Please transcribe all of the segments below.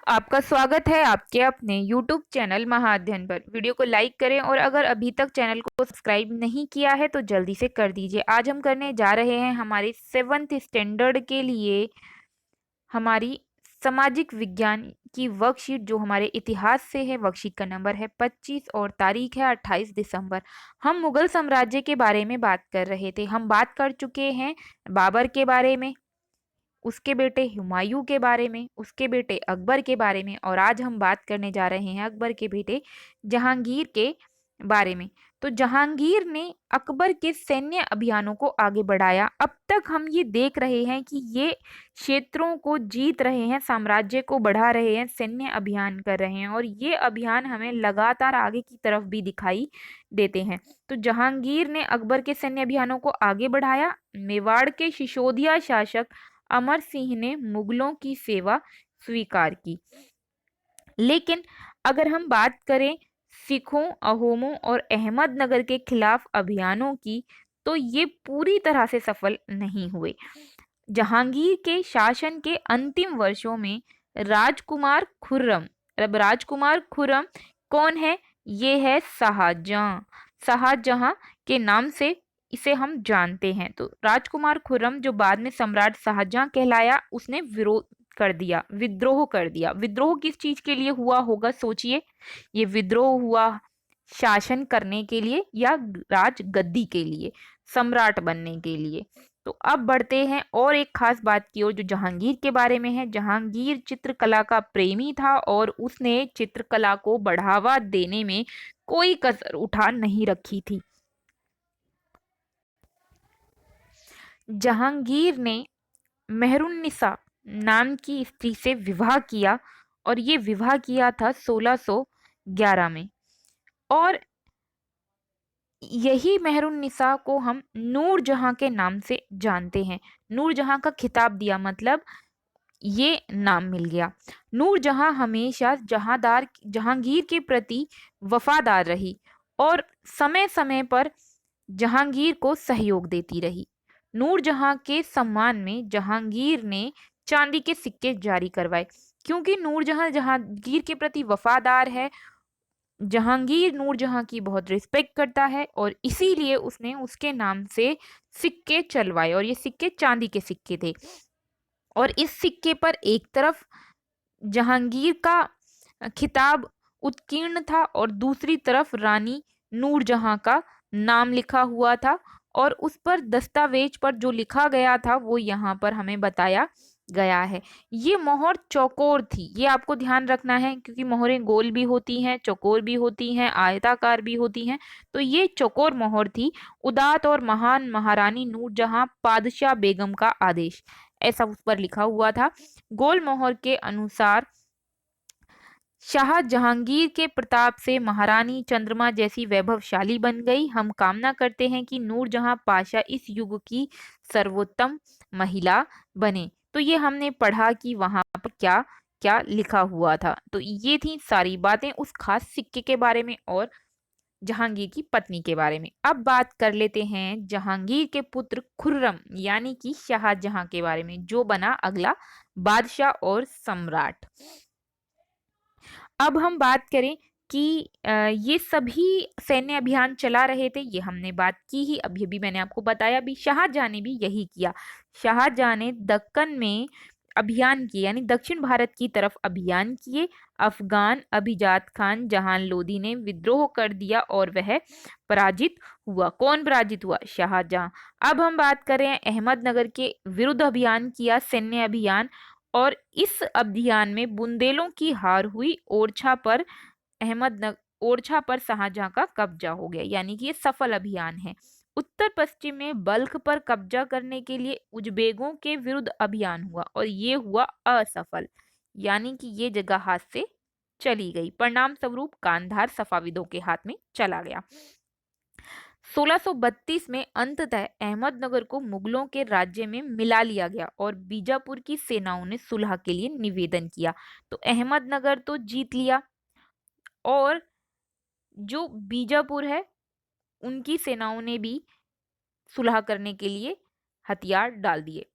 आपका स्वागत है आपके अपने YouTube चैनल महाअध्ययन पर। वीडियो को लाइक करें और अगर अभी तक चैनल को सब्सक्राइब नहीं किया है तो जल्दी से कर दीजिए। आज हम करने जा रहे हैं हमारे 7th स्टैंडर्ड के लिए हमारी सामाजिक विज्ञान की वर्कशीट जो हमारे इतिहास से है। वर्कशीट का नंबर है 25 और तारीख है 28 दिसंबर। हम मुगल साम्राज्य के बारे में बात कर रहे थे। हम बात कर चुके हैं बाबर के बारे में, उसके बेटे हुमायूं के बारे में, उसके बेटे अकबर के बारे में, और आज हम बात करने जा रहे हैं अकबर के बेटे जहांगीर के बारे में। तो जहांगीर ने अकबर के सैन्य अभियानों को आगे बढ़ाया। अब तक हम ये देख रहे हैं कि ये क्षेत्रों को जीत रहे हैं, साम्राज्य को बढ़ा रहे हैं, सैन्य अभियान कर रहे हैं, और ये अभियान हमें लगातार आगे की तरफ भी दिखाई देते हैं। तो जहांगीर ने अकबर के सैन्य अभियानों को आगे बढ़ाया। मेवाड़ के सिसोदिया शासक अमर सिंह ने मुगलों की सेवा स्वीकार की। लेकिन अगर हम बात करें सिखों, अहोमों और अहमदनगर के खिलाफ अभियानों की, तो ये पूरी तरह से सफल नहीं हुए। जहांगीर के शासन के अंतिम वर्षों में राजकुमार खुर्रम, अब राजकुमार खुर्रम कौन है? ये है शाहजहां। शाहजहां के नाम से इसे हम जानते हैं। तो राजकुमार खुर्रम जो बाद में सम्राट शाहजहां कहलाया, उसने विरोध कर दिया, विद्रोह कर दिया। विद्रोह किस चीज के लिए हुआ होगा, सोचिए। ये विद्रोह हुआ शासन करने के लिए या राज गद्दी के लिए, सम्राट बनने के लिए। तो अब बढ़ते हैं और एक खास बात की ओर जो जहांगीर के बारे में है। जहांगीर चित्रकला का प्रेमी था और उसने चित्रकला को बढ़ावा देने में कोई कसर उठा नहीं रखी थी। जहांगीर ने मेहरुन्निसा नाम की स्त्री से विवाह किया और ये विवाह किया था 1611 में। और यही मेहरुन्निसा को हम नूरजहां के नाम से जानते हैं। नूरजहां का खिताब दिया, मतलब ये नाम मिल गया। नूरजहां हमेशा जहांगीर के प्रति वफादार रही और समय समय पर जहांगीर को सहयोग देती रही। नूरजहां के सम्मान में जहांगीर ने चांदी के सिक्के जारी करवाए। क्योंकि नूरजहां जहांगीर के प्रति वफादार है, जहांगीर नूरजहां की बहुत रिस्पेक्ट करता है, और इसीलिए उसने उसके नाम से सिक्के चलवाए, और ये सिक्के चांदी के सिक्के थे। और इस सिक्के पर एक तरफ जहांगीर का खिताब उत्कीर्ण था और दूसरी तरफ रानी नूरजहां का नाम लिखा हुआ था, और उस पर दस्तावेज पर जो लिखा गया था वो यहाँ पर हमें बताया गया है। ये मोहर चौकोर थी, ये आपको ध्यान रखना है, क्योंकि मोहरें गोल भी होती हैं, चौकोर भी होती हैं, आयताकार भी होती हैं। तो ये चौकोर मोहर थी। उदात और महान महारानी नूरजहां पादशाह बेगम का आदेश, ऐसा उस पर लिखा हुआ था। गोल मोहर के अनुसार शाह जहांगीर के प्रताप से महारानी चंद्रमा जैसी वैभवशाली बन गई। हम कामना करते हैं कि नूरजहां पाशा इस युग की सर्वोत्तम महिला बने। तो ये हमने पढ़ा कि वहां पर क्या क्या लिखा हुआ था। तो ये थी सारी बातें उस खास सिक्के के बारे में और जहांगीर की पत्नी के बारे में। अब बात कर लेते हैं जहांगीर के पुत्र खुर्रम यानी कि शाहजहां के बारे में, जो बना अगला बादशाह और सम्राट। अब हम बात करें कि ये सभी सैन्य अभियान चला रहे थे, ये हमने बात की ही, अब ये भी मैंने आपको बताया भी। शाहजहां ने भी यही किया। शाहजहां ने दक्कन में अभियान किए, यानी दक्षिण भारत की तरफ अभियान किए। अफगान अभिजात खान जहान लोदी ने विद्रोह कर दिया और वह पराजित हुआ। कौन पराजित हुआ? शाहजहां। अब हम बात करें अहमदनगर के विरुद्ध अभियान किया, सैन्य अभियान, और इस अभियान में बुंदेलों की हार हुई। ओरछा पर शाहजहां का कब्जा हो गया, यानी कि ये सफल अभियान है। उत्तर पश्चिम में बल्ख पर कब्जा करने के लिए उजबेगों के विरुद्ध अभियान हुआ और ये हुआ असफल, यानी कि ये जगह हाथ से चली गई। परिणाम स्वरूप कांधार सफाविदों के हाथ में चला गया। 1632 में अंततः अहमदनगर को मुगलों के राज्य में मिला लिया गया और बीजापुर की सेनाओं ने सुलह के लिए निवेदन किया। तो अहमदनगर तो जीत लिया और जो बीजापुर है उनकी सेनाओं ने भी सुलह करने के लिए हथियार डाल दिए।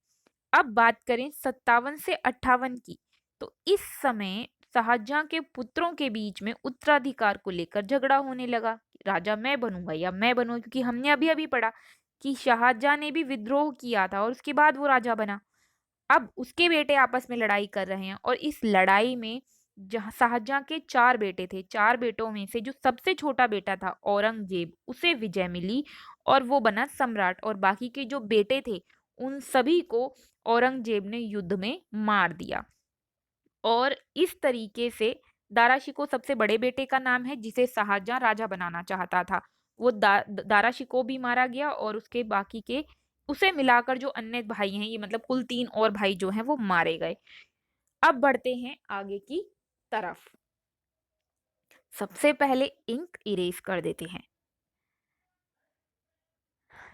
अब बात करें 57 से 58 की, तो इस समय शाहजहां के पुत्रों के बीच में उत्तराधिकार को लेकर झगड़ा होने लगा। राजा मैं बनूंगा या मैं बनूंगा, क्योंकि हमने अभी अभी पढ़ा कि शाहजहां ने भी विद्रोह किया था और उसके बाद वो राजा बना। अब उसके बेटे आपस में लड़ाई कर रहे हैं और इस लड़ाई में जहाँ शाहजहां के 4 बेटे थे, 4 बेटों में से जो सबसे छोटा बेटा था औरंगजेब, उसे विजय मिली और वो बना सम्राट, और बाकी के जो बेटे थे उन सभी को औरंगजेब ने युद्ध में मार दिया। और इस तरीके से दारा शिकोह सबसे बड़े बेटे का नाम है जिसे शाहजहां राजा बनाना चाहता था। वो दारा शिकोह भी मारा गया और उसके बाकी के उसे मिलाकर जो अन्य भाई हैं, ये मतलब कुल 3 और भाई जो हैं वो मारे गए। अब बढ़ते हैं आगे की तरफ। सबसे पहले इंक इरेज कर देते हैं।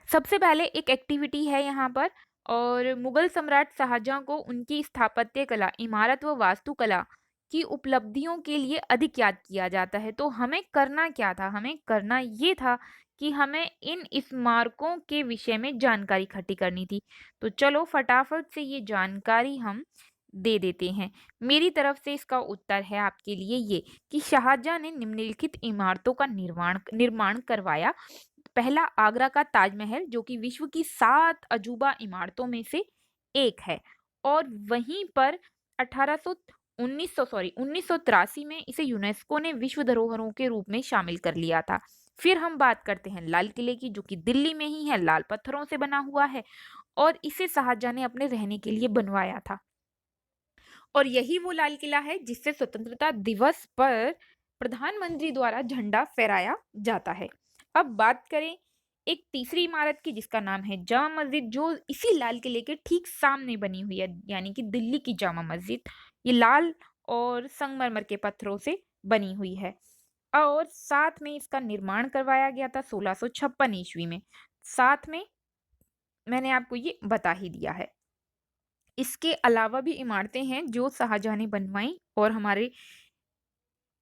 सबसे पहले एक एक्टिविटी है यहाँ पर, और मुगल सम्राट शाहजहां को उनकी स्थापत्य कला, इमारत व वास्तुकला की उपलब्धियों के लिए अधिक याद किया जाता है। तो हमें करना क्या था? हमें करना ये था कि हमें इन स्मारकों के विषय में जानकारी इकट्ठी करनी थी। तो चलो फटाफट से ये जानकारी हम दे देते हैं। मेरी तरफ से इसका उत्तर है आपके लिए ये कि शाहजहां ने निम्नलिखित इमारतों का निर्माण निर्माण करवाया। पहला आगरा का ताजमहल, जो कि विश्व की 7 अजूबा इमारतों में से एक है, और वहीं पर 1983 में इसे यूनेस्को ने विश्व धरोहरों के रूप में शामिल कर लिया था। फिर हम बात करते हैं लाल किले की, जो कि दिल्ली में ही है, लाल पत्थरों से बना हुआ है और इसे शाहजहां ने अपने रहने के लिए बनवाया था। और यही वो लाल किला है जिससे स्वतंत्रता दिवस पर प्रधानमंत्री द्वारा झंडा फहराया जाता है। अब बात करें एक तीसरी इमारत की जिसका नाम है जामा मस्जिद, जो इसी लाल किले के ठीक सामने बनी हुई है, यानी कि दिल्ली की जामा मस्जिद। ये लाल और संगमरमर के पत्थरों से बनी हुई है और साथ में इसका निर्माण करवाया गया था 1656 ईस्वी में। साथ में मैंने आपको ये बता ही दिया है। इसके अलावा भी इमारतें हैं जो शाहजहां ने बनवाई और हमारे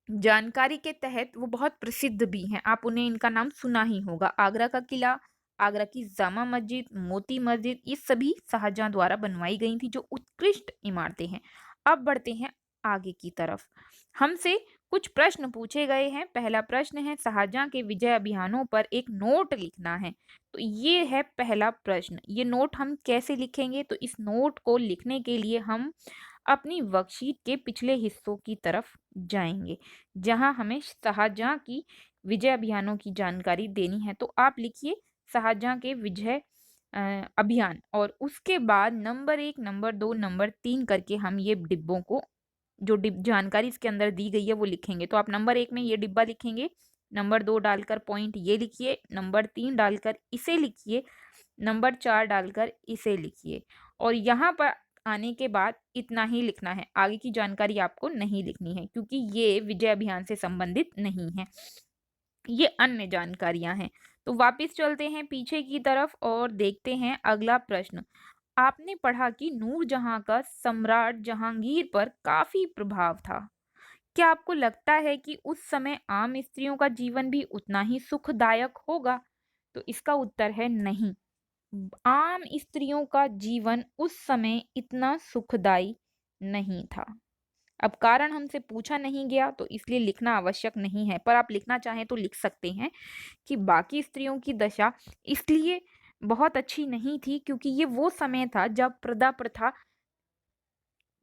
जानकारी के तहत वो बहुत प्रसिद्ध भी हैं। आप उन्हें इनका नाम सुना ही होगा। आगरा का किला, आगरा की जामा मस्जिद, मोती मस्जिद, ये सभी शाहजहां द्वारा बनवाई गई थी, जो उत्कृष्ट इमारतें हैं। अब बढ़ते हैं आगे की तरफ। हमसे कुछ प्रश्न पूछे गए हैं। पहला प्रश्न है शाहजहां के विजय अभियानों पर एक नोट लिखना है। तो ये है पहला प्रश्न। ये नोट हम कैसे लिखेंगे? तो इस नोट को लिखने के लिए हम अपनी वर्कशीट के पिछले हिस्सों की तरफ जाएंगे, जहां हमें शाहजहां की विजय अभियानों की जानकारी देनी है। तो आप लिखिए शाहजहां के विजय अभियान, और उसके बाद नंबर 1, नंबर 2, नंबर 3 करके हम ये डिब्बों को, जो जानकारी इसके अंदर दी गई है वो लिखेंगे। तो आप नंबर 1 में ये डिब्बा लिखेंगे, नंबर 2 डालकर पॉइंट ये लिखिए, नंबर 3 डालकर इसे लिखिए, नंबर 4 डालकर इसे लिखिए, और यहाँ पर आने के बाद इतना ही लिखना है। आगे की जानकारी आपको नहीं लिखनी है क्योंकि ये विजय अभियान से संबंधित नहीं है, ये अन्य जानकारियां हैं। तो वापस चलते हैं पीछे की तरफ और देखते हैं अगला प्रश्न। आपने पढ़ा कि नूरजहां का सम्राट जहांगीर पर काफी प्रभाव था। क्या आपको लगता है कि उस समय आम स्त्रियों का जीवन भी उतना ही सुखदायक होगा? तो इसका उत्तर है नहीं। आम स्त्रियों का जीवन उस समय इतना सुखदाई नहीं था। अब कारण हमसे पूछा नहीं गया तो इसलिए लिखना आवश्यक नहीं है, पर आप लिखना चाहें तो लिख सकते हैं कि बाकी स्त्रियों की दशा इसलिए बहुत अच्छी नहीं थी क्योंकि ये वो समय था जब प्रदा प्रथा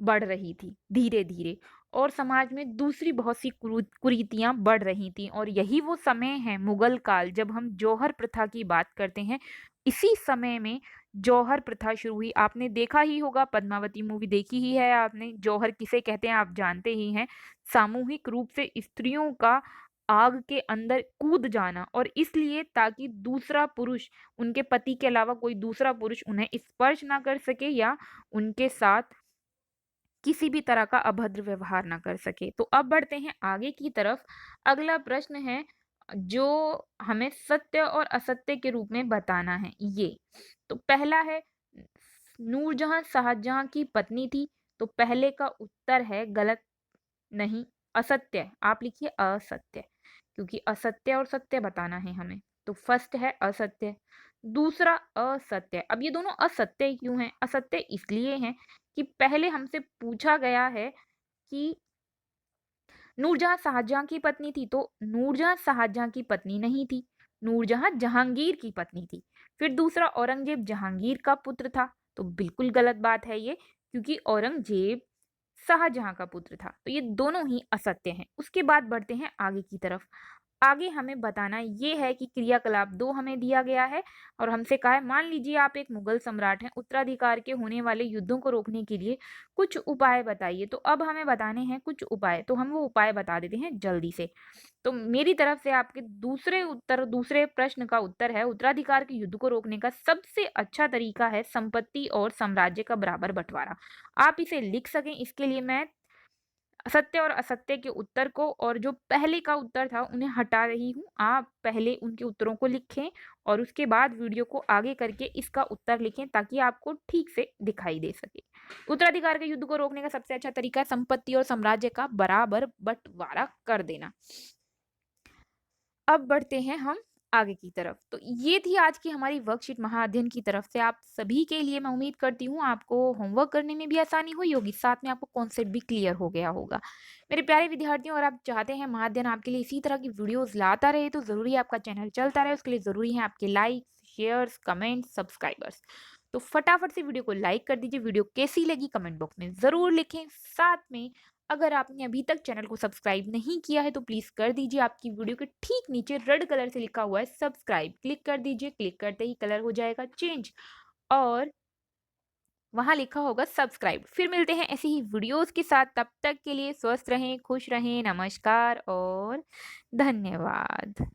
बढ़ रही थी धीरे धीरे, और समाज में दूसरी बहुत सी कुरीतियां बढ़ रही थी। और यही वो समय है मुगल काल, जब हम जौहर प्रथा की बात करते हैं। इसी समय में जौहर प्रथा शुरू हुई। आपने देखा ही होगा, पद्मावती मूवी देखी ही है आपने, जौहर किसे कहते हैं आप जानते ही हैं। सामूहिक रूप से स्त्रियों का आग के अंदर कूद जाना, और इसलिए ताकि दूसरा पुरुष, उनके पति के अलावा कोई दूसरा पुरुष उन्हें स्पर्श ना कर सके या उनके साथ किसी भी तरह का अभद्र व्यवहार ना कर सके। तो अब बढ़ते हैं आगे की तरफ। अगला प्रश्न है जो हमें सत्य और असत्य के रूप में बताना है ये। तो पहला है नूरजहां शाहजहां की पत्नी थी। तो पहले का उत्तर है गलत, नहीं, असत्य। आप लिखिए असत्य, क्योंकि असत्य और सत्य बताना है हमें। तो फर्स्ट है असत्य, दूसरा असत्य। अब ये दोनों असत्य क्यों हैं? असत्य इसलिए हैं कि पहले हमसे पूछा गया है कि नूरजहाँ शाहजहाँ की पत्नी थी तो नूरजहाँ शाहजहाँ की पत्नी नहीं थी, नूरजहाँ जहांगीर की पत्नी थी। फिर दूसरा, औरंगजेब जहांगीर का पुत्र था, तो बिल्कुल गलत बात है ये, क्योंकि औरंगजेब शाहजहाँ का पुत्र था, तो ये दोनों ही असत्य हैं। उसके बाद बढ़ते हैं आगे की तरफ। आगे हमें बताना ये है कि क्रियाकलाप 2 हमें दिया गया है और हमसे कहा है, मान लीजिए आप एक मुगल सम्राट हैं, उत्तराधिकार के होने वाले युद्धों को रोकने के लिए कुछ उपाय बताइए। तो अब हमें बताने हैं कुछ उपाय, तो हम वो उपाय बता देते हैं जल्दी से। तो मेरी तरफ से आपके दूसरे प्रश्न का उत्तर है, उत्तराधिकार के युद्ध को रोकने का सबसे अच्छा तरीका है संपत्ति और साम्राज्य का बराबर बंटवारा। आप इसे लिख सकें इसके लिए मैं सत्य और असत्य के उत्तर को और जो पहले का उत्तर था उन्हें हटा रही हूँ। आप पहले उनके उत्तरों को लिखें और उसके बाद वीडियो को आगे करके इसका उत्तर लिखें ताकि आपको ठीक से दिखाई दे सके। उत्तराधिकार के युद्ध को रोकने का सबसे अच्छा तरीका है संपत्ति और साम्राज्य का बराबर बंटवारा कर देना। अब बढ़ते हैं हम आगे की तरफ। तो ये थी आज की हमारी वर्कशीट महाअध्ययन की तरफ से आप सभी के लिए। मैं उम्मीद करती हूँ आपको होमवर्क करने में भी आसानी हुई होगी, साथ में आपको कॉन्सेप्ट भी क्लियर हो गया होगा। मेरे प्यारे विद्यार्थियों, और आप चाहते हैं महाअध्ययन आपके लिए इसी तरह की वीडियोस लाता रहे तो ज़रूरी आपका चैनल चलता रहे, उसके लिए ज़रूरी है आपके लाइक्स, शेयर्स, कमेंट्स, सब्सक्राइबर्स। तो फटाफट से वीडियो को लाइक कर दीजिए। वीडियो कैसी लगी कमेंट बॉक्स में ज़रूर लिखें। साथ में अगर आपने अभी तक चैनल को सब्सक्राइब नहीं किया है तो प्लीज़ कर दीजिए। आपकी वीडियो के ठीक नीचे रेड कलर से लिखा हुआ है सब्सक्राइब, क्लिक कर दीजिए। क्लिक करते ही कलर हो जाएगा चेंज और वहाँ लिखा होगा सब्सक्राइब। फिर मिलते हैं ऐसी ही वीडियोस के साथ, तब तक के लिए स्वस्थ रहें, खुश रहें, नमस्कार और धन्यवाद।